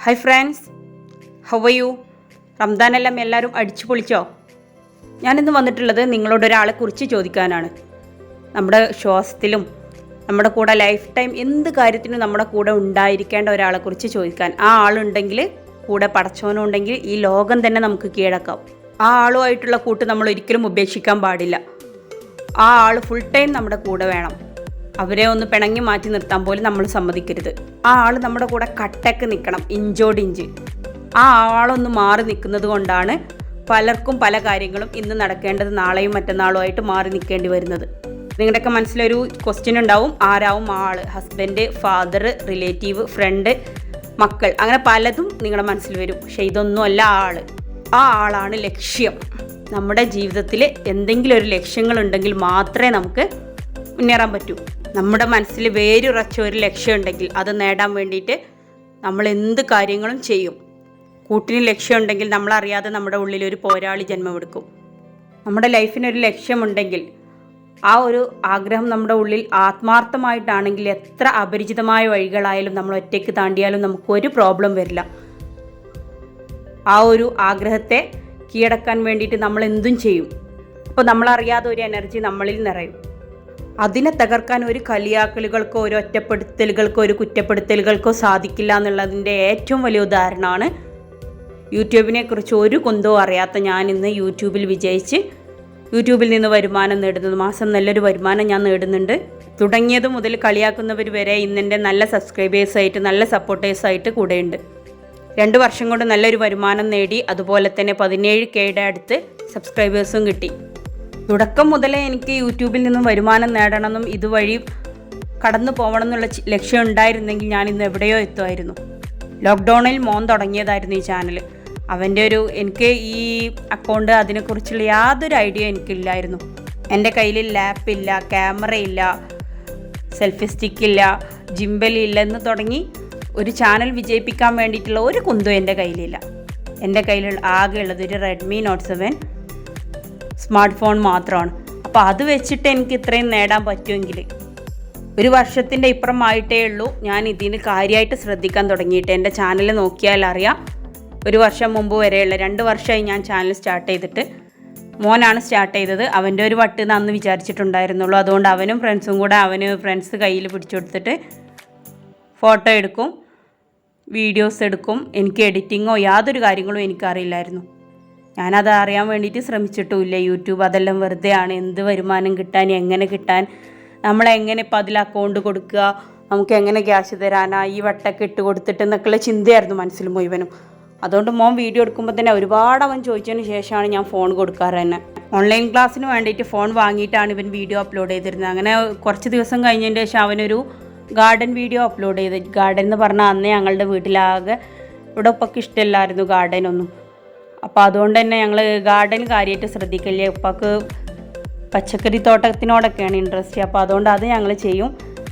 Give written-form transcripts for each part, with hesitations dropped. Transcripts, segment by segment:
Hi friends, how are you? റംദാനെല്ലാം എല്ലാവരും അടിച്ചു പൊളിച്ചോ? ഞാനിന്ന് വന്നിട്ടുള്ളത് നിങ്ങളോട് ഒരാളെക്കുറിച്ച് ചോദിക്കാനാണ്. നമ്മുടെ ശ്വാസത്തിലും നമ്മുടെ കൂടെ ലൈഫ് ടൈം എന്ത് കാര്യത്തിനും നമ്മുടെ കൂടെ ഉണ്ടായിരിക്കേണ്ട ഒരാളെക്കുറിച്ച് ചോദിക്കാൻ. ആ ആളുണ്ടെങ്കിൽ, കൂടെ പടച്ചവനും ഉണ്ടെങ്കിൽ ഈ ലോകം തന്നെ നമുക്ക് കീഴടക്കാം. ആ ആളുമായിട്ടുള്ള കൂട്ട് നമ്മൾ ഒരിക്കലും ഉപേക്ഷിക്കാൻ പാടില്ല. ആ ആൾ ഫുൾ ടൈം നമ്മുടെ കൂടെ വേണം. അവരെ ഒന്ന് പിണങ്ങി മാറ്റി നിർത്താൻ പോലും നമ്മൾ സമ്മതിക്കരുത്. ആ ആൾ നമ്മുടെ കൂടെ കട്ടക്ക് നിൽക്കണം, ഇഞ്ചോടിഞ്ച്. ആ ആളൊന്ന് മാറി നിൽക്കുന്നത് കൊണ്ടാണ് പലർക്കും പല കാര്യങ്ങളും ഇന്ന് നടക്കേണ്ടത് നാളെയും മറ്റന്നാളുമായിട്ട് മാറി നിൽക്കേണ്ടി വരുന്നത്. നിങ്ങളുടെയൊക്കെ മനസ്സിലൊരു ക്വസ്റ്റ്യൻ ഉണ്ടാവും, ആരാവും ആ ആൾ? ഹസ്ബൻഡ്, ഫാദർ, റിലേറ്റീവ്, ഫ്രണ്ട്, മക്കൾ, അങ്ങനെ പലതും നിങ്ങളുടെ മനസ്സിൽ വരും. പക്ഷേ ഇതൊന്നുമല്ല ആ ആളാണ് ലക്ഷ്യം. നമ്മുടെ ജീവിതത്തിൽ എന്തെങ്കിലും ഒരു ലക്ഷ്യങ്ങളുണ്ടെങ്കിൽ മാത്രമേ നമുക്ക് മുന്നേറാൻ പറ്റൂ. നമ്മുടെ മനസ്സിൽ വേരുറച്ച ഒരു ലക്ഷ്യം ഉണ്ടെങ്കിൽ അത് നേടാൻ വേണ്ടിയിട്ട് നമ്മൾ എന്ത് കാര്യങ്ങളും ചെയ്യും. കൂട്ടിന് ലക്ഷ്യമുണ്ടെങ്കിൽ നമ്മളറിയാതെ നമ്മുടെ ഉള്ളിൽ ഒരു പോരാളി ജന്മമെടുക്കും. നമ്മുടെ ലൈഫിനൊരു ലക്ഷ്യമുണ്ടെങ്കിൽ ആ ഒരു ആഗ്രഹം നമ്മുടെ ഉള്ളിൽ ആത്മാർത്ഥമായിട്ടാണെങ്കിൽ എത്ര അപരിചിതമായ വഴികളായാലും നമ്മൾ ഒറ്റയ്ക്ക് താണ്ടിയാലും നമുക്കൊരു പ്രോബ്ലം വരില്ല. ആ ഒരു ആഗ്രഹത്തെ കീഴടക്കാൻ വേണ്ടിയിട്ട് നമ്മൾ എന്തും ചെയ്യും. അപ്പോൾ നമ്മളറിയാതെ ഒരു എനർജി നമ്മളിൽ നിറയും. അതിനെ തകർക്കാൻ ഒരു കളിയാക്കലുകൾക്കോ ഒരു ഒറ്റപ്പെടുത്തലുകൾക്കോ ഒരു കുറ്റപ്പെടുത്തലുകൾക്കോ സാധിക്കില്ല എന്നുള്ളതിൻ്റെ ഏറ്റവും വലിയ ഉദാഹരണമാണ് യൂട്യൂബിനെ കുറിച്ച് ഒരു കുന്തവും അറിയാത്ത ഞാൻ ഇന്ന് യൂട്യൂബിൽ വിജയിച്ച് യൂട്യൂബിൽ നിന്ന് വരുമാനം നേടുന്നത്. മാസം നല്ലൊരു വരുമാനം ഞാൻ നേടുന്നുണ്ട്. തുടങ്ങിയത് മുതൽ കളിയാക്കുന്നവർ വരെ ഇന്നെൻ്റെ നല്ല സബ്സ്ക്രൈബേഴ്സായിട്ട്, നല്ല സപ്പോർട്ടേഴ്സായിട്ട് കൂടെയുണ്ട്. 2 വർഷം കൊണ്ട് നല്ലൊരു വരുമാനം നേടി. അതുപോലെ തന്നെ 17Kയുടെ അടുത്ത് സബ്സ്ക്രൈബേഴ്സും കിട്ടി. തുടക്കം മുതലേ എനിക്ക് യൂട്യൂബിൽ നിന്നും വരുമാനം നേടണമെന്നും ഇതുവഴി കടന്നു പോകണം എന്നുള്ള ലക്ഷ്യം ഉണ്ടായിരുന്നെങ്കിൽ ഞാൻ ഇന്ന് എവിടെയോ എത്തുമായിരുന്നു. ലോക്ക്ഡൗണിൽ മോൻ തുടങ്ങിയതായിരുന്നു ഈ ചാനൽ. എനിക്ക് ഈ അക്കൗണ്ട് അതിനെക്കുറിച്ചുള്ള യാതൊരു ഐഡിയ എനിക്കില്ലായിരുന്നു. എൻ്റെ കയ്യിൽ ലാപ്പില്ല, ക്യാമറയില്ല, സെൽഫി സ്റ്റിക്കില്ല, ജിംബലില്ല എന്ന് തുടങ്ങി ഒരു ചാനൽ വിജയിപ്പിക്കാൻ വേണ്ടിയിട്ടുള്ള ഒരു കുന്തവും എൻ്റെ കയ്യിലില്ല. എൻ്റെ കയ്യിൽ ആകെ ഉള്ളത് ഒരു റെഡ്മി നോട്ട് 7 സ്മാർട്ട് ഫോൺ മാത്രമാണ്. അപ്പോൾ അത് വെച്ചിട്ട് എനിക്ക് ഇത്രയും നേടാൻ പറ്റുമെങ്കിൽ, 1 വർഷത്തിൻ്റെ ഇപ്പുറമായിട്ടേ ഉള്ളൂ ഞാൻ ഇതിന് കാര്യമായിട്ട് ശ്രദ്ധിക്കാൻ തുടങ്ങിയിട്ട്. എൻ്റെ ചാനൽ നോക്കിയാൽ അറിയാം, 1 വർഷം മുമ്പ് വരെയുള്ള 2 വർഷമായി ഞാൻ ചാനൽ സ്റ്റാർട്ട് ചെയ്തിട്ട്. മോനാണ് സ്റ്റാർട്ട് ചെയ്തത്. അവൻ്റെ ഒരു വട്ടെന്ന് അന്ന് വിചാരിച്ചിട്ടുണ്ടായിരുന്നുള്ളൂ. അതുകൊണ്ട് അവനും ഫ്രണ്ട്സും കൂടെ ഫ്രണ്ട്സ് കയ്യിൽ പിടിച്ചു കൊടുത്തിട്ട് ഫോട്ടോ എടുക്കും, വീഡിയോസ് എടുക്കും. എനിക്ക് എഡിറ്റിങ്ങോ യാതൊരു കാര്യങ്ങളും എനിക്കറിയില്ലായിരുന്നു. ഞാനത് അറിയാൻ വേണ്ടിയിട്ട് ശ്രമിച്ചിട്ടുമില്ല. യൂട്യൂബ് അതെല്ലാം വെറുതെ ആണ്. എന്ത് വരുമാനം കിട്ടാൻ, എങ്ങനെ കിട്ടാൻ, നമ്മളെങ്ങനെ ഇപ്പം അതിൽ അക്കൗണ്ട് കൊടുക്കുക, നമുക്ക് എങ്ങനെ ക്യാഷ് തരാനാ, ഈ വട്ടൊക്കെ ഇട്ട് കൊടുത്തിട്ട് എന്നൊക്കെയുള്ള ചിന്തയായിരുന്നു മനസ്സിൽ മുഴുവനും. അതുകൊണ്ട് മോൻ വീഡിയോ എടുക്കുമ്പോൾ തന്നെ ഒരുപാട് അവൻ ചോദിച്ചതിന് ശേഷമാണ് ഞാൻ ഫോൺ കൊടുക്കാറ് തന്നെ. ഓൺലൈൻ ക്ലാസ്സിന് വേണ്ടിയിട്ട് ഫോൺ വാങ്ങിയിട്ടാണ് ഇവൻ വീഡിയോ അപ്ലോഡ് ചെയ്തിരുന്നത്. അങ്ങനെ കുറച്ച് ദിവസം കഴിഞ്ഞതിന് ശേഷം അവനൊരു ഗാർഡൻ വീഡിയോ അപ്ലോഡ് ചെയ്ത്. ഗാർഡൻ എന്ന് പറഞ്ഞാൽ അന്ന് ഞങ്ങളുടെ വീട്ടിലാകെ ഇവിടെ ഉപ്പക്ക് ഇഷ്ടമില്ലായിരുന്നു ഗാർഡനൊന്നും. അപ്പോൾ അതുകൊണ്ട് തന്നെ ഞങ്ങൾ ഗാർഡൻ കാര്യമായിട്ട് ശ്രദ്ധിക്കില്ല. ഉപ്പക്ക് പച്ചക്കറി തോട്ടത്തിനോടൊക്കെയാണ് ഇൻട്രസ്റ്റ്. അപ്പോൾ അതുകൊണ്ട് അത് ഞങ്ങൾ ചെയ്യും.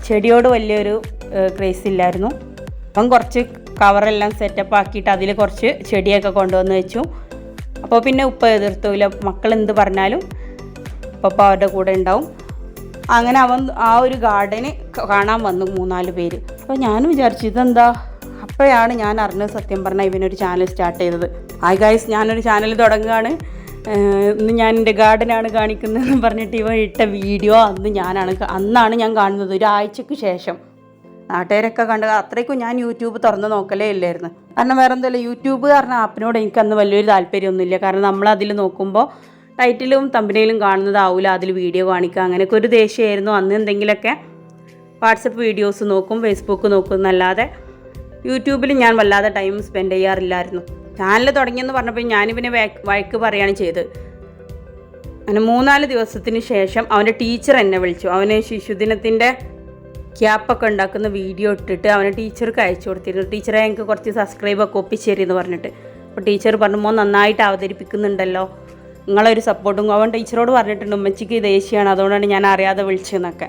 ചെടിയോട് വലിയൊരു ക്രേസ് ഇല്ലായിരുന്നു. അപ്പം കുറച്ച് കവറെല്ലാം സെറ്റപ്പ് ആക്കിയിട്ട് അതിൽ കുറച്ച് ചെടിയൊക്കെ കൊണ്ടുവന്ന് വെച്ചു. അപ്പോൾ പിന്നെ ഉപ്പ എതിർത്തില്ല. മക്കൾ എന്ത് പറഞ്ഞാലും ഉപ്പ അവരുടെ കൂടെ ഉണ്ടാവും. അങ്ങനെ അവൻ ആ ഒരു ഗാർഡന് കാണാൻ വന്നു 3-4 പേര്. അപ്പോൾ ഞാനും വിചാരിച്ചു ഇതെന്താ. അപ്പോഴാണ് ഞാൻ അറിഞ്ഞത് സത്യം പറഞ്ഞാൽ ഇവനൊരു ചാനൽ സ്റ്റാർട്ട് ചെയ്തത്. ഹായ് ഗൈസ്, ഞാനൊരു ചാനൽ തുടങ്ങുകയാണ്, ഇന്ന് ഞാൻ എൻ്റെ ഗാർഡനാണ് കാണിക്കുന്നതെന്ന് പറഞ്ഞിട്ട് ഇവൻ ഇട്ട വീഡിയോ അന്നാണ് ഞാൻ കാണുന്നത്, 1 ആഴ്ചക്ക് ശേഷം. നാട്ടുകാരൊക്കെ കണ്ടത്. അത്രയ്ക്കും ഞാൻ യൂട്യൂബ് തുറന്ന് നോക്കലേ ഇല്ലായിരുന്നു. കാരണം വേറെ എന്തല്ല, യൂട്യൂബ് പറഞ്ഞ ആപ്പിനോട് എനിക്കന്ന് വലിയൊരു താല്പര്യമൊന്നുമില്ല. കാരണം നമ്മളതിൽ നോക്കുമ്പോൾ ടൈറ്റിലും തമ്പനയിലും കാണുന്നതാവില്ല, അതിൽ വീഡിയോ കാണിക്കുക, അങ്ങനെയൊക്കെ ഒരു ദേഷ്യമായിരുന്നു. അന്ന് എന്തെങ്കിലുമൊക്കെ വാട്സപ്പ് വീഡിയോസ് നോക്കും, ഫേസ്ബുക്ക് നോക്കും എന്നല്ലാതെ യൂട്യൂബിൽ ഞാൻ വല്ലാതെ ടൈം സ്പെൻഡ് ചെയ്യാറില്ലായിരുന്നു. ചാനൽ തുടങ്ങിയെന്ന് പറഞ്ഞപ്പോൾ ഞാനിവനെ വഴക്ക് പറയുകയാണ് ചെയ്തത്. അങ്ങനെ 3-4 ദിവസത്തിന് ശേഷം അവൻ്റെ ടീച്ചർ എന്നെ വിളിച്ചു. അവന് ശിശുദിനത്തിൻ്റെ ക്യാപ്പൊക്കെ ഉണ്ടാക്കുന്ന വീഡിയോ ഇട്ടിട്ട് അവനെ ടീച്ചർക്ക് അയച്ചു കൊടുത്തിരുന്നു. ടീച്ചറെ എനിക്ക് കുറച്ച് സബ്സ്ക്രൈബൊക്കെ ഒപ്പിച്ചേരിയെന്ന് പറഞ്ഞിട്ട്. അപ്പോൾ ടീച്ചർ പറഞ്ഞു, മോൻ നന്നായിട്ട് അവതരിപ്പിക്കുന്നുണ്ടല്ലോ, നിങ്ങളൊരു സപ്പോർട്ടും. അവൻ ടീച്ചറോട് പറഞ്ഞിട്ടുണ്ട്, ഉമ്മച്ചിക്ക് ദേഷ്യമാണ്, അതുകൊണ്ടാണ് ഞാൻ അറിയാതെ വിളിച്ചതെന്നൊക്കെ.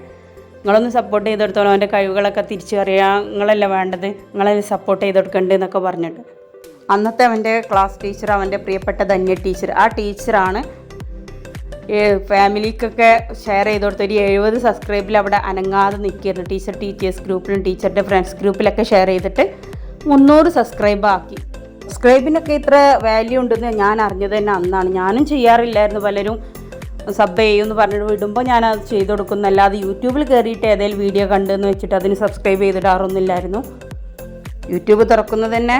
നിങ്ങളൊന്ന് സപ്പോർട്ട് ചെയ്ത് കൊടുത്തോളൂ, അവൻ്റെ കഴിവുകളൊക്കെ തിരിച്ചറിയാം, നിങ്ങളല്ല വേണ്ടത്, നിങ്ങളെ സപ്പോർട്ട് ചെയ്ത് കൊടുക്കണ്ടേ എന്നൊക്കെ പറഞ്ഞിട്ട്. അന്നത്തെ അവൻ്റെ ക്ലാസ് ടീച്ചർ, അവൻ്റെ പ്രിയപ്പെട്ട ധന്യ ടീച്ചർ, ആ ടീച്ചറാണ് ഫാമിലിക്കൊക്കെ ഷെയർ ചെയ്ത് കൊടുത്ത് ഒരു 70 സബ്സ്ക്രൈബിൽ അവിടെ അനങ്ങാതെ നിൽക്കുകയായിരുന്നു. ടീച്ചർ ടീച്ചേഴ്സ് ഗ്രൂപ്പിലും ടീച്ചറുടെ ഫ്രണ്ട്സ് ഗ്രൂപ്പിലൊക്കെ ഷെയർ ചെയ്തിട്ട് 300 സബ്സ്ക്രൈബ് ആക്കി. സബ്സ്ക്രൈബിനൊക്കെ ഇത്ര വാല്യൂ ഉണ്ടെന്ന് ഞാൻ അറിഞ്ഞത് തന്നെ അന്നാണ്. ഞാനും ചെയ്യാറില്ലായിരുന്നു. പലരും സബ് ചെയ്യുമെന്ന് പറഞ്ഞിട്ട് വിടുമ്പോൾ ഞാനത് ചെയ്ത് കൊടുക്കുന്നല്ലാതെ യൂട്യൂബിൽ കയറിയിട്ട് ഏതെങ്കിലും വീഡിയോ കണ്ടെന്ന് വെച്ചിട്ട് അതിന് സബ്സ്ക്രൈബ് ചെയ്തിടാറൊന്നുമില്ലായിരുന്നു. യൂട്യൂബ് തുറക്കുന്നത് തന്നെ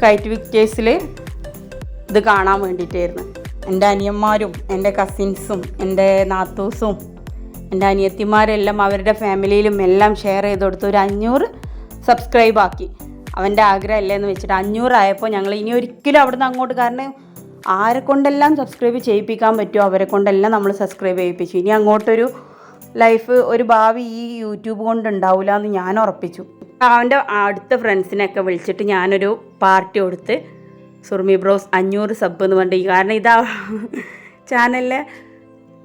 കൈറ്റ് വിക്ടേഴ്സിൽ ഇത് കാണാൻ വേണ്ടിയിട്ടായിരുന്നു. എൻ്റെ അനിയന്മാരും എൻ്റെ കസിൻസും എൻ്റെ നാത്തൂസും എൻ്റെ അനിയത്തിമാരെല്ലാം അവരുടെ ഫാമിലിയിലും എല്ലാം ഷെയർ ചെയ്ത് കൊടുത്ത് ഒരു 500 സബ്സ്ക്രൈബ് ആക്കി. അവൻ്റെ ആഗ്രഹമല്ലേ എന്ന് വെച്ചിട്ട് 500 ആയപ്പോൾ ഞങ്ങൾ ഇനി ഒരിക്കലും അവിടുന്ന് അങ്ങോട്ട്, കാരണം ആരെ കൊണ്ടെല്ലാം സബ്സ്ക്രൈബ് ചെയ്യിപ്പിക്കാൻ പറ്റുമോ അവരെ കൊണ്ടെല്ലാം നമ്മൾ സബ്സ്ക്രൈബ് ചെയ്യിപ്പിച്ചു. ഇനി അങ്ങോട്ടൊരു ലൈഫ്, ഒരു ഭാവി ഈ യൂട്യൂബ് കൊണ്ട് ഉണ്ടാവില്ല എന്ന് ഞാൻ ഉറപ്പിച്ചു. അവൻ്റെ അടുത്ത ഫ്രണ്ട്സിനെയൊക്കെ വിളിച്ചിട്ട് ഞാനൊരു പാർട്ടി കൊടുത്ത് സുറുമി ബ്രോസ് 500 സബ് എന്ന് പറഞ്ഞിട്ട്. കാരണം ഇതാ ചാനലിലെ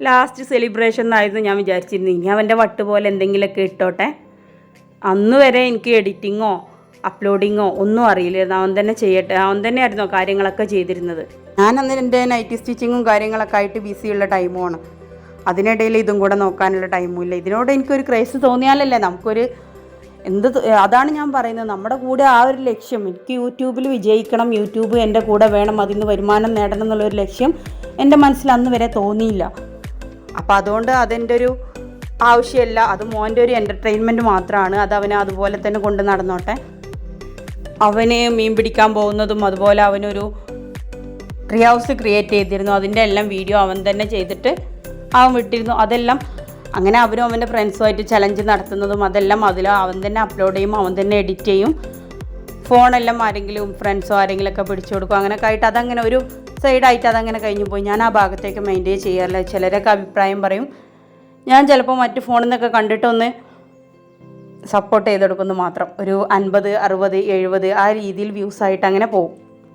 ലാസ്റ്റ് സെലിബ്രേഷൻ എന്നായിരുന്നു ഞാൻ വിചാരിച്ചിരുന്നു. ഇനി അവൻ്റെ വട്ട് പോലെ എന്തെങ്കിലുമൊക്കെ ഇട്ടോട്ടെ. അന്ന് വരെ എനിക്ക് എഡിറ്റിങ്ങോ അപ്ലോഡിങ്ങോ ഒന്നും അറിയില്ലായിരുന്നു. അവൻ തന്നെ ചെയ്യട്ടെ, അവൻ തന്നെയായിരുന്നു കാര്യങ്ങളൊക്കെ ചെയ്തിരുന്നത്. ഞാനന്ന് എൻ്റെ നൈറ്റി സ്റ്റിച്ചിങ്ങും കാര്യങ്ങളൊക്കെ ആയിട്ട് ബിസിയുള്ള ടൈമുമാണ്. അതിനിടയിൽ ഇതും കൂടെ നോക്കാനുള്ള ടൈമുമില്ല. ഇതിനോട് എനിക്കൊരു ക്രേസ് തോന്നിയാലല്ലേ നമുക്കൊരു അതാണ് ഞാൻ പറയുന്നത്, നമ്മുടെ കൂടെ ആ ഒരു ലക്ഷ്യം, എനിക്ക് യൂട്യൂബിൽ വിജയിക്കണം, യൂട്യൂബ് എൻ്റെ കൂടെ വേണം, അതിൽ നിന്ന് വരുമാനം നേടണം എന്നുള്ളൊരു ലക്ഷ്യം എൻ്റെ മനസ്സിൽ അന്ന് വരെ തോന്നിയില്ല. അപ്പോൾ അതുകൊണ്ട് അതെൻ്റെ ഒരു ആവശ്യമല്ല, അത് മോൻ്റെ ഒരു എൻ്റർടൈൻമെൻറ്റ് മാത്രമാണ്. അത് അവനെ അതുപോലെ തന്നെ കൊണ്ട് നടന്നോട്ടെ. അവന് മീൻ പിടിക്കാൻ പോകുന്നതും അതുപോലെ അവനൊരു ട്രീ ഹൗസ് ക്രിയേറ്റ് ചെയ്തിരുന്നു. അതിൻ്റെ എല്ലാം വീഡിയോ അവൻ തന്നെ ചെയ്തിട്ട് അവൻ വിട്ടിരുന്നു. അതെല്ലാം അങ്ങനെ അവനും അവൻ്റെ ഫ്രണ്ട്സുമായിട്ട് ചലഞ്ച് നടത്തുന്നതും അതെല്ലാം അതിൽ അവൻ തന്നെ അപ്ലോഡ് ചെയ്യും, അവൻ തന്നെ എഡിറ്റ് ചെയ്യും. ഫോണെല്ലാം ആരെങ്കിലും ഫ്രണ്ട്സോ ആരെങ്കിലുമൊക്കെ പിടിച്ചു കൊടുക്കും. അങ്ങനെയൊക്കെ ആയിട്ട് അതങ്ങനെ ഒരു സൈഡായിട്ട് അതങ്ങനെ കഴിഞ്ഞു പോയി. ഞാൻ ആ ഭാഗത്തേക്ക് മെയിൻറ്റെയിൻ ചെയ്യാറില്ല. ചിലരൊക്കെ അഭിപ്രായം പറയും. ഞാൻ ചിലപ്പോൾ മറ്റ് ഫോണിൽ നിന്നൊക്കെ കണ്ടിട്ടൊന്ന് സപ്പോർട്ട് ചെയ്തെടുക്കുന്നു മാത്രം. ഒരു 50, 60, 70 ആ രീതിയിൽ വ്യൂസായിട്ട് അങ്ങനെ പോകും.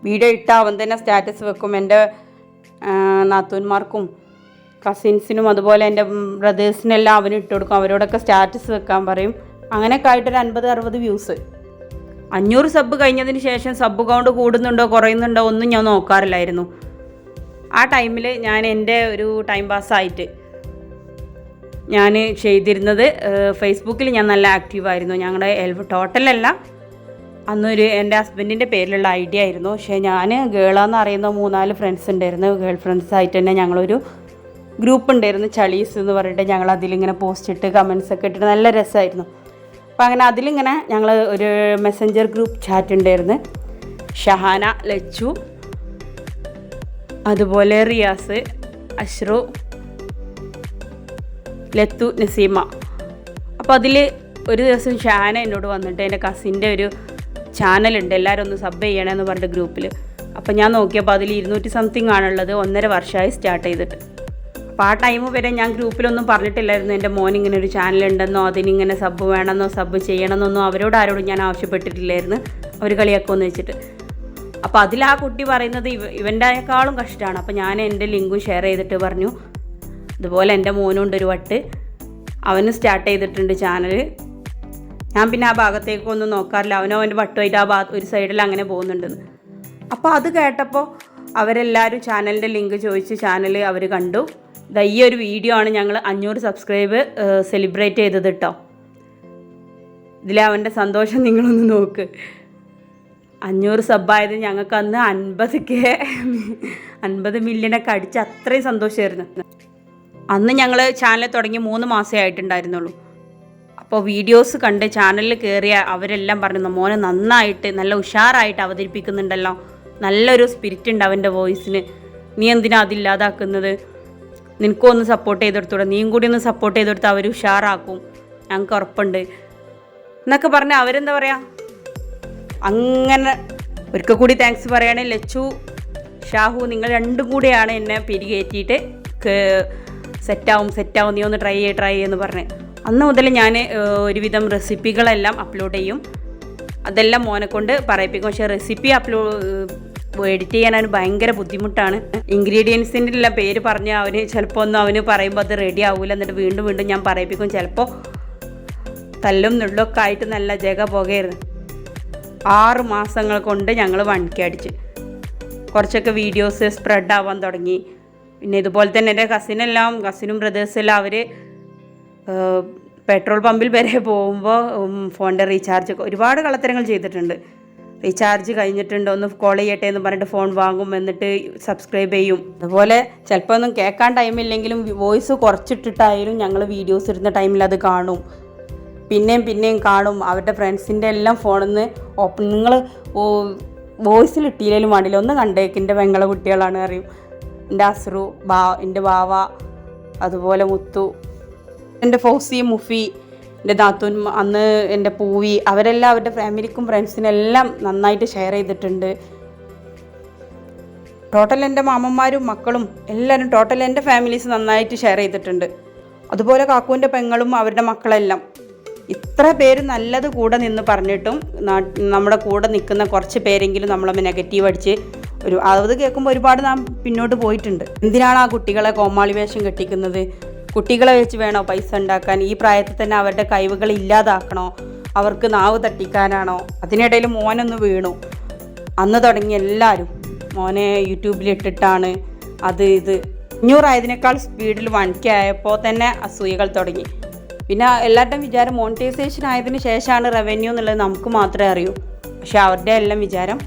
വീഡിയോ ഇട്ടാൽ അവൻ തന്നെ സ്റ്റാറ്റസ് വെക്കും. എൻ്റെ നാത്തൂന്മാർക്കും കസിൻസിനും അതുപോലെ എൻ്റെ ബ്രദേഴ്സിനെല്ലാം അവന് ഇട്ട് കൊടുക്കും. അവരോടൊക്കെ സ്റ്റാറ്റസ് വെക്കാൻ പറയും. അങ്ങനെയൊക്കെ ആയിട്ടൊരു 50, 60 വ്യൂസ്. 500 സബ് കഴിഞ്ഞതിന് ശേഷം സബ് കൗണ്ട് കൂടുന്നുണ്ടോ കുറയുന്നുണ്ടോ ഒന്നും ഞാൻ നോക്കാറില്ലായിരുന്നു. ആ ടൈമിൽ ഞാൻ എൻ്റെ ഒരു ടൈം പാസ്സായിട്ട് ഞാൻ ചെയ്തിരുന്നത് ഫേസ്ബുക്കിൽ ഞാൻ നല്ല ആക്റ്റീവായിരുന്നു. ഞങ്ങളുടെ ടോട്ടലല്ല, അന്നൊരു എൻ്റെ ഹസ്ബൻഡിൻ്റെ പേരിലുള്ള ഐഡിയ ആയിരുന്നു. പക്ഷേ ഞാൻ ഗേളാന്ന് അറിയുന്ന 3-4 ഫ്രണ്ട്സ് ഉണ്ടായിരുന്നു. ഗേൾ ഫ്രണ്ട്സായിട്ട് തന്നെ ഞങ്ങളൊരു ഗ്രൂപ്പ് ഉണ്ടായിരുന്നു, ചളീസ് എന്ന് പറഞ്ഞിട്ട്. ഞങ്ങൾ അതിലിങ്ങനെ പോസ്റ്റ് ഇട്ട് കമൻസ് ഒക്കെ ഇട്ടിട്ട് നല്ല രസമായിരുന്നു. അപ്പോൾ അങ്ങനെ അതിലിങ്ങനെ ഞങ്ങൾ ഒരു മെസ്സഞ്ചർ ഗ്രൂപ്പ് ചാറ്റ് ഉണ്ടായിരുന്നു. ഷഹാന, ലച്ചു, അതുപോലെ റിയാസ്, അഷ്റു, ലത്തു, നസീമ. അപ്പോൾ അതിൽ ഒരു ദിവസം ഷഹാന എന്നോട് വന്നിട്ട് എൻ്റെ കസിൻ്റെ ഒരു ചാനലുണ്ട്, എല്ലാവരും ഒന്ന് സബ് ചെയ്യണമെന്ന് പറഞ്ഞിട്ട് ഗ്രൂപ്പിൽ. അപ്പോൾ ഞാൻ നോക്കിയപ്പോൾ അതിൽ 200 സംതിങ് ആണുള്ളത്. 1.5 വർഷമായി സ്റ്റാർട്ട് ചെയ്തിട്ട്. അപ്പോൾ ആ ടൈം വരെ ഞാൻ ഗ്രൂപ്പിലൊന്നും പറഞ്ഞിട്ടില്ലായിരുന്നു എൻ്റെ മോനിങ്ങനെ ഒരു ചാനലുണ്ടെന്നോ അതിനിങ്ങനെ സബ് വേണമെന്നോ സബ് ചെയ്യണമെന്നൊന്നും അവരോട് ആരോടും ഞാൻ ആവശ്യപ്പെട്ടിട്ടില്ലായിരുന്നു. അവർ കളിയാക്കുമെന്ന് വെച്ചിട്ട്. അപ്പോൾ അതിൽ ആ കുട്ടി പറയുന്നത് ഇവൻ്റെക്കാളും കഷ്ടമാണ്. അപ്പോൾ ഞാൻ എൻ്റെ ലിങ്കും ഷെയർ ചെയ്തിട്ട് പറഞ്ഞു, ഇതുപോലെ എൻ്റെ മോനുണ്ടൊരു വട്ട്, അവന് സ്റ്റാർട്ട് ചെയ്തിട്ടുണ്ട് ചാനൽ. ഞാൻ പിന്നെ ആ ഭാഗത്തേക്കൊന്നും നോക്കാറില്ല. അവനോ അവൻ്റെ വട്ടുമായിട്ട് ആ ഒരു സൈഡിൽ അങ്ങനെ പോകുന്നുണ്ടെന്ന്. അപ്പോൾ അത് കേട്ടപ്പോൾ അവരെല്ലാവരും ചാനലിൻ്റെ ലിങ്ക് ചോദിച്ച് ചാനൽ അവർ കണ്ടു. ഈ ഒരു വീഡിയോ ആണ് ഞങ്ങൾ 500 സബ്സ്ക്രൈബ് സെലിബ്രേറ്റ് ചെയ്തത് കേട്ടോ. ഇതിലെ അവൻ്റെ സന്തോഷം നിങ്ങളൊന്ന് നോക്ക്. 500 സബ്ബായത് ഞങ്ങൾക്ക് അന്ന് 50 മില്യണൊക്കെ അടിച്ച് അത്രയും സന്തോഷമായിരുന്നു. അന്ന് ഞങ്ങൾ ചാനൽ തുടങ്ങി 3 മാസമേ ആയിട്ടുണ്ടായിരുന്നുള്ളൂ. അപ്പോൾ വീഡിയോസ് കണ്ട് ചാനലിൽ കയറിയ അവരെല്ലാം പറഞ്ഞു, മോനെ നന്നായിട്ട് നല്ല ഉഷാറായിട്ട് അവതരിപ്പിക്കുന്നുണ്ടല്ലോ, നല്ലൊരു സ്പിരിറ്റ് ഉണ്ട് അവൻ്റെ വോയിസിന്, നീ എന്തിനാ അതില്ലാതാക്കുന്നത്, നിനക്കും ഒന്ന് സപ്പോർട്ട് ചെയ്തെടുത്തൂടെ, നീയും കൂടി ഒന്ന് സപ്പോർട്ട് ചെയ്തെടുത്ത് അവർ ഉഷാറാക്കും, ഞങ്ങൾക്ക് ഉറപ്പുണ്ട് എന്നൊക്കെ പറഞ്ഞ് അവരെന്താ പറയുക. അങ്ങനെ ഒരിക്കൽ കൂടി താങ്ക്സ് പറയുകയാണ്. ലച്ചു, ഷാഹു, നിങ്ങൾ രണ്ടും കൂടിയാണ് എന്നെ പിരികേറ്റിയിട്ട് സെറ്റാവും നീ ഒന്ന് ട്രൈ എന്ന് പറഞ്ഞ്. അന്ന് മുതൽ ഞാൻ ഒരുവിധം റെസിപ്പികളെല്ലാം അപ്ലോഡ് ചെയ്യും. അതെല്ലാം മോനെ കൊണ്ട് പറയിപ്പിക്കും. പക്ഷേ റെസിപ്പി എഡിറ്റ് ചെയ്യാൻ അവന് ഭയങ്കര ബുദ്ധിമുട്ടാണ്. ഇൻഗ്രീഡിയൻസിൻ്റെ എല്ലാം പേര് പറഞ്ഞ് അവന് ചിലപ്പോൾ ഒന്നും അവന് പറയുമ്പോൾ അത് റെഡി ആവില്ല. എന്നിട്ട് വീണ്ടും ഞാൻ പറയിപ്പിക്കും. ചിലപ്പോൾ തല്ലും നുള്ളൊക്കെ ആയിട്ട് നല്ല ജഗ പുകയായിരുന്നു. 6 മാസങ്ങൾ കൊണ്ട് ഞങ്ങൾ 1K അടിച്ച്. കുറച്ചൊക്കെ വീഡിയോസ് സ്പ്രെഡ് ആവാൻ തുടങ്ങി. പിന്നെ ഇതുപോലെ തന്നെ എൻ്റെ കസിനും ബ്രദേഴ്സെല്ലാം അവർ പെട്രോൾ പമ്പിൽ വരെ പോകുമ്പോൾ ഫോണിൻ്റെ റീചാർജ് ഒരുപാട് കള്ളത്തരങ്ങൾ ചെയ്തിട്ടുണ്ട്. റീചാർജ് കഴിഞ്ഞിട്ടുണ്ട്, ഒന്ന് കോൾ ചെയ്യട്ടെ എന്ന് പറഞ്ഞിട്ട് ഫോൺ വാങ്ങും, എന്നിട്ട് സബ്സ്ക്രൈബ് ചെയ്യും. അതുപോലെ ചിലപ്പോൾ ഒന്നും കേൾക്കാൻ ടൈമില്ലെങ്കിലും വോയിസ് കുറച്ചിട്ടിട്ടായാലും ഞങ്ങൾ വീഡിയോസ് ഇടുന്ന ടൈമിൽ അത് കാണും, പിന്നെയും കാണും. അവരുടെ ഫ്രണ്ട്സിൻ്റെ എല്ലാം ഫോണിൽ നിന്ന് നിങ്ങൾ വോയിസിൽ ഇട്ടില്ലെങ്കിലും വേണ്ടില്ല, ഒന്ന് കണ്ടേക്ക്, എൻ്റെ പെങ്ങളെ കുട്ടികളാണ് അറിയും. എൻ്റെ അസ്രു, എൻ്റെ ബാവ, അതുപോലെ മുത്തു, എൻ്റെ ഫൗസി, മുഫി, എൻ്റെ നാത്തൂൻ, അന്ന് എൻ്റെ പൂവി, അവരെല്ലാം അവരുടെ ഫാമിലിക്കും ഫ്രണ്ട്സിനെല്ലാം നന്നായിട്ട് ഷെയർ ചെയ്തിട്ടുണ്ട്. ടോട്ടൽ എൻ്റെ മാമന്മാരും മക്കളും എല്ലാവരും ടോട്ടൽ എൻ്റെ ഫാമിലീസ് നന്നായിട്ട് ഷെയർ ചെയ്തിട്ടുണ്ട്. അതുപോലെ കാക്കുവിൻ്റെ പെങ്ങളും അവരുടെ മക്കളെല്ലാം. ഇത്ര പേര് നല്ലത് കൂടെ നിന്ന് പറഞ്ഞിട്ടും നമ്മുടെ കൂടെ നിൽക്കുന്ന കുറച്ച് പേരെങ്കിലും നമ്മളെ നെഗറ്റീവ് അടിച്ച് അത് കേൾക്കുമ്പോൾ ഒരുപാട് നാം പിന്നോട്ട് പോയിട്ടുണ്ട്. എന്തിനാണ് ആ കുട്ടികളെ കോമാളി വേഷം കെട്ടിക്കുന്നത്? കുട്ടികളെ വെച്ച് വേണോ പൈസ ഉണ്ടാക്കാൻ? ഈ പ്രായത്തിൽ തന്നെ അവരുടെ കഴിവുകൾ ഇല്ലാതാക്കണോ? അവർക്ക് നാവ് തട്ടിക്കാനാണോ? അതിനിടയിൽ മോനൊന്ന് വീണു. അന്ന് തുടങ്ങി എല്ലാവരും മോനെ യൂട്യൂബിലിട്ടിട്ടാണ് അത് ഇത് 500 ആയതിനേക്കാൾ സ്പീഡിൽ 1K ആയപ്പോൾ തന്നെ അസൂയകൾ തുടങ്ങി. പിന്നെ എല്ലാവരുടെയും വിചാരം മോണിറ്റൈസേഷൻ ആയതിന് ശേഷമാണ് റവന്യൂ എന്നുള്ളത് നമുക്ക് മാത്രമേ അറിയൂ. പക്ഷെ അവരുടെ എല്ലാം വിചാരം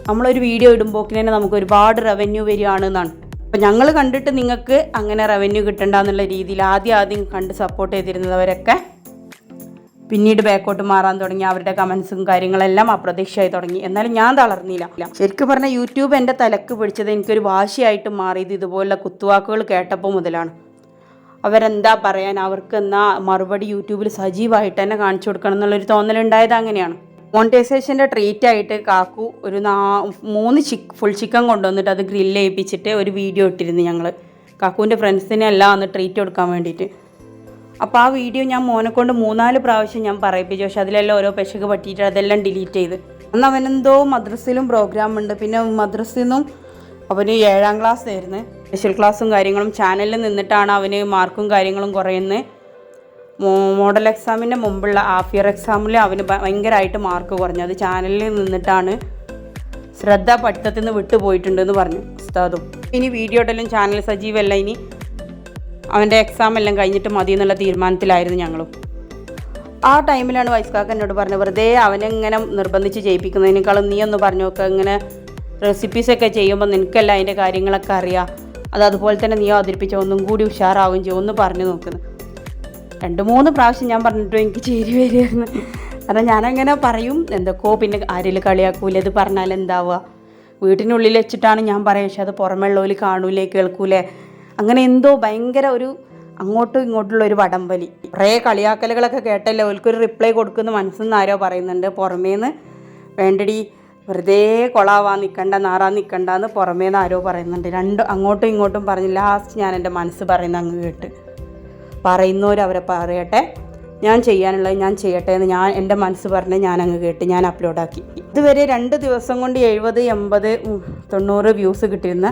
നമ്മളൊരു വീഡിയോ ഇടുമ്പോക്കിന് തന്നെ നമുക്ക് ഒരുപാട് റവന്യൂ വരികയാണെന്നാണ്. അപ്പം ഞങ്ങൾ കണ്ടിട്ട് നിങ്ങൾക്ക് അങ്ങനെ റവന്യൂ കിട്ടണ്ട എന്നുള്ള രീതിയിൽ ആദ്യം കണ്ട് സപ്പോർട്ട് ചെയ്തിരുന്നവരൊക്കെ പിന്നീട് ബാക്കോട്ട് മാറാൻ തുടങ്ങി. അവരുടെ കമൻസും കാര്യങ്ങളെല്ലാം അപ്രതീക്ഷയായി തുടങ്ങി. എന്നാലും ഞാൻ തളർന്നില്ല. ശരിക്കും പറഞ്ഞാൽ യൂട്യൂബ് എൻ്റെ തലക്ക് പിടിച്ചത് എനിക്കൊരു വാശിയായിട്ട് മാറിയത് ഇതുപോലുള്ള കുത്തുവാക്കുകൾ കേട്ടപ്പോൾ മുതലാണ്. അവരെന്താ പറയാൻ, അവർക്ക് എന്നാ മറുപടി യൂട്യൂബിൽ സജീവമായിട്ട് തന്നെ കാണിച്ചു കൊടുക്കണം എന്നുള്ളൊരു തോന്നലുണ്ടായത് അങ്ങനെയാണ്. മോണിറ്റൈസേഷൻ്റെ ട്രീറ്റായിട്ട് കാക്കു ഒരു 3 ഫുൾ ചിക്കൻ കൊണ്ടുവന്നിട്ട് അത് ഗ്രില്ല് ചെയ്യിപ്പിച്ചിട്ട് ഒരു വീഡിയോ ഇട്ടിരുന്നു ഞങ്ങൾ. കാക്കുവിൻ്റെ ഫ്രണ്ട്സിനെല്ലാം അന്ന് ട്രീറ്റ് കൊടുക്കാൻ വേണ്ടിയിട്ട്. അപ്പോൾ ആ വീഡിയോ ഞാൻ മോനെ കൊണ്ട് 3-4 പ്രാവശ്യം ഞാൻ പറയിപ്പിച്ചു. പക്ഷെ അതിലെല്ലാം ഓരോ പെശക് പറ്റിയിട്ട് അതെല്ലാം ഡിലീറ്റ് ചെയ്ത്. അന്ന് അവനെന്തോ മദ്രസയിലും പ്രോഗ്രാം ഉണ്ട്. പിന്നെ മദ്രസയിൽ നിന്നും അവന് 7ാം ക്ലാസ് ആയിരുന്നു. സ്പെഷ്യൽ ക്ലാസ്സും കാര്യങ്ങളും ചാനലിൽ നിന്നിട്ടാണ് അവന് മാർക്കും കാര്യങ്ങളും കുറയുന്നത്. മോഡൽ എക്സാമിൻ്റെ മുമ്പുള്ള ഹാഫ് ഇയർ എക്സാമിൽ അവന് ഭയങ്കരമായിട്ട് മാർക്ക് കുറഞ്ഞു. അത് ചാനലിൽ നിന്നിട്ടാണ്, ശ്രദ്ധ പഠിത്തത്തിൽ നിന്ന് വിട്ടുപോയിട്ടുണ്ടെന്ന് പറഞ്ഞു ഉസ്താദും. ഇനി വീഡിയോ ഇടലും ചാനൽ സജീവമല്ല, ഇനി അവൻ്റെ എക്സാം എല്ലാം കഴിഞ്ഞിട്ട് മതി എന്നുള്ള തീരുമാനത്തിലായിരുന്നു ഞങ്ങളും. ആ ടൈമിലാണ് വൈസ്കാക്ക എന്നോട് പറഞ്ഞത്, വെറുതെ അവനെങ്ങനെ നിർബന്ധിച്ച് ചെയ്യിപ്പിക്കുന്നതിനേക്കാളും നീ ഒന്ന് പറഞ്ഞു നോക്കുക, ഇങ്ങനെ റെസിപ്പീസൊക്കെ ചെയ്യുമ്പോൾ നിനക്കല്ല അതിൻ്റെ കാര്യങ്ങളൊക്കെ അറിയാം, അതുപോലെ തന്നെ നീ അവതരിപ്പിച്ച ഒന്നും കൂടി ഉഷാറാവുകയും ചെയ്യും, ഒന്ന് പറഞ്ഞു നോക്കുന്നു. 2-3 പ്രാവശ്യം ഞാൻ പറഞ്ഞിട്ടും എനിക്ക് ചേരി വരികയായിരുന്നു. കാരണം ഞാനങ്ങനെ പറയും എന്തൊക്കെയോ, പിന്നെ ആരെങ്കിലും കളിയാക്കൂല, ഇത് പറഞ്ഞാൽ എന്താവുക, വീട്ടിനുള്ളിൽ വെച്ചിട്ടാണ് ഞാൻ പറയുക, പക്ഷെ അത് പുറമെയുള്ളവർ കാണൂലേ കേൾക്കൂലേ, അങ്ങനെ എന്തോ ഭയങ്കര ഒരു അങ്ങോട്ടും ഇങ്ങോട്ടുള്ള ഒരു വടംവലി. കുറേ കളിയാക്കലുകളൊക്കെ കേട്ടല്ലേ ഓൽക്കൊരു റിപ്ലൈ കൊടുക്കുന്ന മനസ്സെന്ന് ആരോ പറയുന്നുണ്ട്. പുറമേന്ന് വേണ്ടടി വെറുതെ കൊളാവാൻ നിൽക്കണ്ട, നാറാൻ നിൽക്കണ്ട എന്ന് പുറമേന്ന് ആരോ പറയുന്നുണ്ട്. അങ്ങോട്ടും ഇങ്ങോട്ടും പറഞ്ഞ് ലാസ്റ്റ് ഞാൻ എൻ്റെ മനസ്സ് പറയുന്ന അങ്ങ് കേട്ട്, പറയുന്നവരവരെ പറയട്ടെ, ഞാൻ ചെയ്യാനുള്ളത് ഞാൻ ചെയ്യട്ടെ എന്ന് എൻ്റെ മനസ്സ് പറഞ്ഞ് ഞാൻ അങ്ങ് കേട്ട് ഞാൻ അപ്ലോഡാക്കി. ഇതുവരെ 2 ദിവസം കൊണ്ട് 70, 80, 90 വ്യൂസ് കിട്ടിയിരുന്ന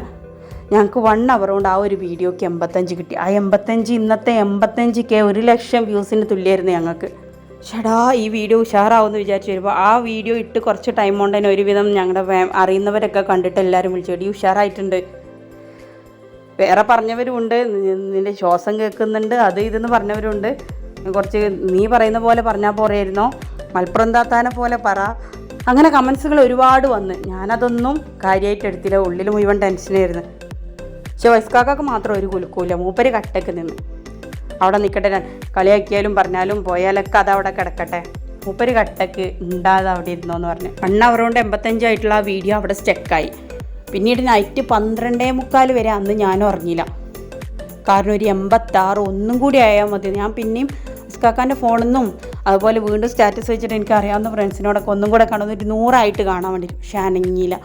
ഞങ്ങൾക്ക് 1 അവർ കൊണ്ട് ആ ഒരു വീഡിയോക്ക് 85 കിട്ടി. ആ 85 ഇന്നത്തെ 85K 1 ലക്ഷം വ്യൂസിന് തുല്യമായിരുന്നു ഞങ്ങൾക്ക്. ഷടാ ഈ വീഡിയോ ഉഷാറാവുമെന്ന് വിചാരിച്ചു വരുമ്പോൾ ആ വീഡിയോ ഇട്ട് കുറച്ച് ടൈം കൊണ്ട് തന്നെ ഒരുവിധം ഞങ്ങളുടെ അറിയുന്നവരൊക്കെ കണ്ടിട്ട് എല്ലാവരും വിളിച്ചു, ഉഷാറായിട്ടുണ്ട്. വേറെ പറഞ്ഞവരുമുണ്ട്, നിൻ്റെ ശ്വാസം കേൾക്കുന്നുണ്ട്, അത് ഇതെന്ന് പറഞ്ഞവരുണ്ട്. കുറച്ച് നീ പറയുന്ന പോലെ പറഞ്ഞാൽ പോരായിരുന്നോ, മലപ്പുറം താത്താനെ പോലെ പറ, അങ്ങനെ കമൻസുകൾ ഒരുപാട് വന്ന്. ഞാനതൊന്നും കാര്യമായിട്ട് എടുത്തില്ല, ഉള്ളിൽ മുഴുവൻ ടെൻഷനായിരുന്നു. പക്ഷെ വൈസ്കാക്കാക്ക് മാത്രം ഒരു കുലുക്കൂല, മൂപ്പര് കട്ടക്ക് നിന്ന് അവിടെ നിൽക്കട്ടെ, കളിയാക്കിയാലും പറഞ്ഞാലും പോയാലൊക്കെ അതവിടെ കിടക്കട്ടെ, മൂപ്പര് കട്ടക്ക് ഉണ്ടാതെ അവിടെ ഇരുന്നോന്ന് പറഞ്ഞു. 1 അവർ കൊണ്ട് 85 ആയിട്ടുള്ള ആ വീഡിയോ അവിടെ സ്റ്റക്കായി. പിന്നീട് നൈറ്റ് 12:45 വരെ അന്ന് ഞാനും ഉറങ്ങിയില്ല. കാരണം ഒരു 86 ഒന്നും കൂടി ആയാൽ മതി. ഞാൻ പിന്നെയും ഇസ്കാക്കാൻ്റെ ഫോണിൽ നിന്നും അതുപോലെ വീണ്ടും സ്റ്റാറ്റസ് വെച്ചിട്ട് എനിക്ക് അറിയാവുന്ന ഫ്രണ്ട്സിനോടൊക്കെ ഒന്നും കൂടെ കാണുന്നൊരു 100 ആയിട്ട് കാണാൻ വേണ്ടിയിട്ട്. പക്ഷെ അനങ്ങിയില്ല,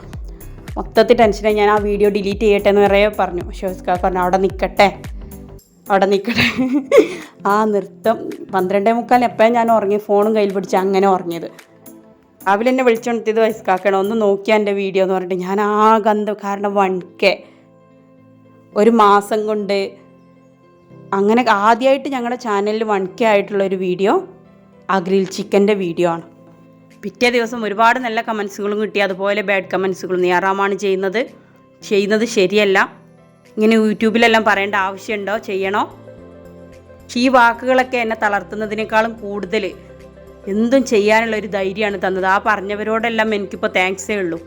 മൊത്തത്തിൽ ടെൻഷനായി. ഞാൻ ആ വീഡിയോ ഡിലീറ്റ് ചെയ്യട്ടെ എന്ന് വരെ പറഞ്ഞു. പക്ഷേ ഇസ്കാക്ക പറഞ്ഞു അവിടെ നിൽക്കട്ടെ. ആ നൃത്തം 12:45 എപ്പോഴും ഞാൻ ഉറങ്ങി, ഫോണും കയ്യിൽ പിടിച്ച് അങ്ങനെ ഉറങ്ങിയത്. രാവിലെ എന്നെ വിളിച്ചുകൊണ്ടിയത് വയസ്സാക്കണം, ഒന്ന് നോക്കിയാൽ എൻ്റെ വീഡിയോ എന്ന് പറഞ്ഞിട്ട്. ഞാൻ ആ ഗന്ധം, കാരണം 1K 1 മാസം കൊണ്ട്. അങ്ങനെ ആദ്യമായിട്ട് ഞങ്ങളുടെ ചാനലിൽ 1K ആയിട്ടുള്ളൊരു വീഡിയോ ആ ഗ്രിൽ ചിക്കൻ്റെ വീഡിയോ ആണ്. പിറ്റേ ദിവസം ഒരുപാട് നല്ല കമൻസുകളും കിട്ടി, അതുപോലെ ബാഡ് കമൻസുകളും. നീ ആറാമാണ് ചെയ്യുന്നത് ശരിയല്ല, ഇങ്ങനെ യൂട്യൂബിലെല്ലാം പറയേണ്ട ആവശ്യമുണ്ടോ, ചെയ്യണോ? ഈ വാക്കുകളൊക്കെ എന്നെ തളർത്തുന്നതിനേക്കാളും കൂടുതൽ എന്തും ചെയ്യാനുള്ളൊരു ധൈര്യമാണ് തന്നത്. ആ പറഞ്ഞവരോടെല്ലാം എനിക്കിപ്പോൾ താങ്ക്സേ ഉള്ളൂ.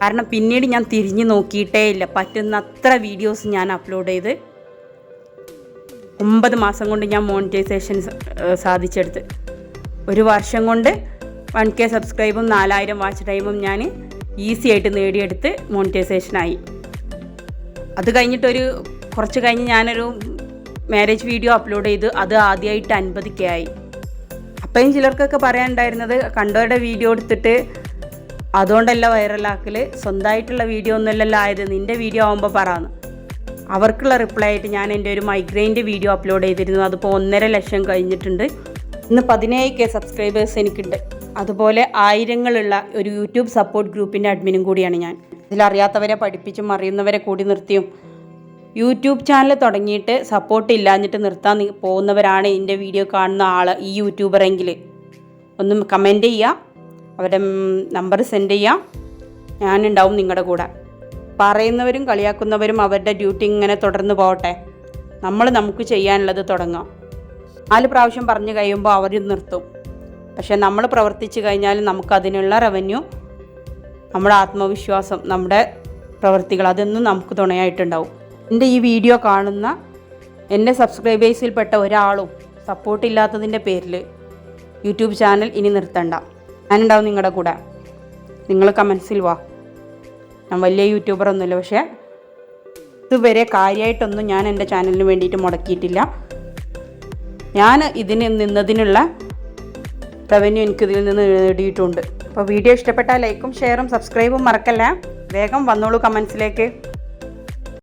കാരണം പിന്നീട് ഞാൻ തിരിഞ്ഞു നോക്കിയിട്ടേ ഇല്ല. പറ്റുന്നത്ര വീഡിയോസ് ഞാൻ അപ്ലോഡ് ചെയ്ത് 9 മാസം കൊണ്ട് ഞാൻ മോണിറ്റൈസേഷൻ സാധിച്ചെടുത്ത്. 1 വർഷം കൊണ്ട് 1K സബ്സ്ക്രൈബും 4000 വാച്ച് ടൈമും ഞാൻ ഈസി ആയിട്ട് നേടിയെടുത്ത് മോണിറ്റൈസേഷനായി. അത് കഴിഞ്ഞിട്ടൊരു കുറച്ച് കഴിഞ്ഞ് ഞാനൊരു മാരേജ് വീഡിയോ അപ്ലോഡ് ചെയ്ത് അത് ആദ്യമായിട്ട് 50K ആയി. അപ്പോഴും ചിലർക്കൊക്കെ പറയാനുണ്ടായിരുന്നത്, കണ്ടവരുടെ വീഡിയോ എടുത്തിട്ട് അതുകൊണ്ടല്ല വൈറലാക്കൽ, സ്വന്തമായിട്ടുള്ള വീഡിയോ ഒന്നുമല്ലല്ലോ ആയത്, നിൻ്റെ വീഡിയോ ആകുമ്പോൾ പറയാമെന്ന്. അവർക്കുള്ള റിപ്ലൈ ആയിട്ട് ഞാൻ എൻ്റെ ഒരു മൈഗ്രെയിൻ്റെ വീഡിയോ അപ്ലോഡ് ചെയ്തിരുന്നു. അതിപ്പോൾ 1.5 ലക്ഷം കഴിഞ്ഞിട്ടുണ്ട്. ഇന്ന് 17K സബ്സ്ക്രൈബേഴ്സ് എനിക്കുണ്ട്. അതുപോലെ ആയിരങ്ങളുള്ള ഒരു യൂട്യൂബ് സപ്പോർട്ട് ഗ്രൂപ്പിൻ്റെ അഡ്മിനും കൂടിയാണ് ഞാൻ. ഇതിലറിയാത്തവരെ പഠിപ്പിച്ചും അറിയുന്നവരെ കൂടി നിർത്തിയും യൂട്യൂബ് ചാനൽ തുടങ്ങിയിട്ട് സപ്പോർട്ട് ഇല്ലാഞ്ഞിട്ട് നിർത്താൻ പോകുന്നവരാണ് എൻ്റെ വീഡിയോ കാണുന്ന ആൾ, ഈ യൂട്യൂബറെങ്കിൽ ഒന്ന് കമൻറ്റ് ചെയ്യുക, അവരുടെ നമ്പർ സെൻഡ് ചെയ്യാം, ഞാനുണ്ടാവും നിങ്ങളുടെ കൂടെ. പറയുന്നവരും കളിയാക്കുന്നവരും അവരുടെ ഡ്യൂട്ടി ഇങ്ങനെ തുടർന്ന് പോകട്ടെ. നമുക്ക് ചെയ്യാനുള്ളത് തുടങ്ങാം. 4 പ്രാവശ്യം പറഞ്ഞു കഴിയുമ്പോൾ അവർ നിർത്തും. പക്ഷേ നമ്മൾ പ്രവർത്തിച്ച് കഴിഞ്ഞാൽ നമുക്കതിനുള്ള റവന്യൂ, നമ്മുടെ ആത്മവിശ്വാസം, നമ്മുടെ പ്രവൃത്തികൾ, അതൊന്നും നമുക്ക് തുണയായിട്ടുണ്ടാവും. എൻ്റെ ഈ വീഡിയോ കാണുന്ന എൻ്റെ സബ്സ്ക്രൈബേഴ്സിൽപ്പെട്ട ഒരാളും സപ്പോർട്ടില്ലാത്തതിൻ്റെ പേരിൽ യൂട്യൂബ് ചാനൽ ഇനി നിർത്തണ്ട. ഞാനുണ്ടാവും നിങ്ങളുടെ കൂടെ. നിങ്ങൾ കമൻസിൽ വാ. ഞാൻ വലിയ യൂട്യൂബറൊന്നുമില്ല, പക്ഷേ ഇതുവരെ കാര്യമായിട്ടൊന്നും ഞാൻ എൻ്റെ ചാനലിന് വേണ്ടിയിട്ട് മുടക്കിയിട്ടില്ല. ഞാൻ ഇതിന് നിന്നതിനുള്ള റവന്യൂ എനിക്കിതിൽ നിന്ന് നേടിയിട്ടുണ്ട്. അപ്പോൾ വീഡിയോ ഇഷ്ടപ്പെട്ടാൽ ലൈക്കും ഷെയറും സബ്സ്ക്രൈബും മറക്കല്ല. വേഗം വന്നോളൂ കമൻസിലേക്ക്.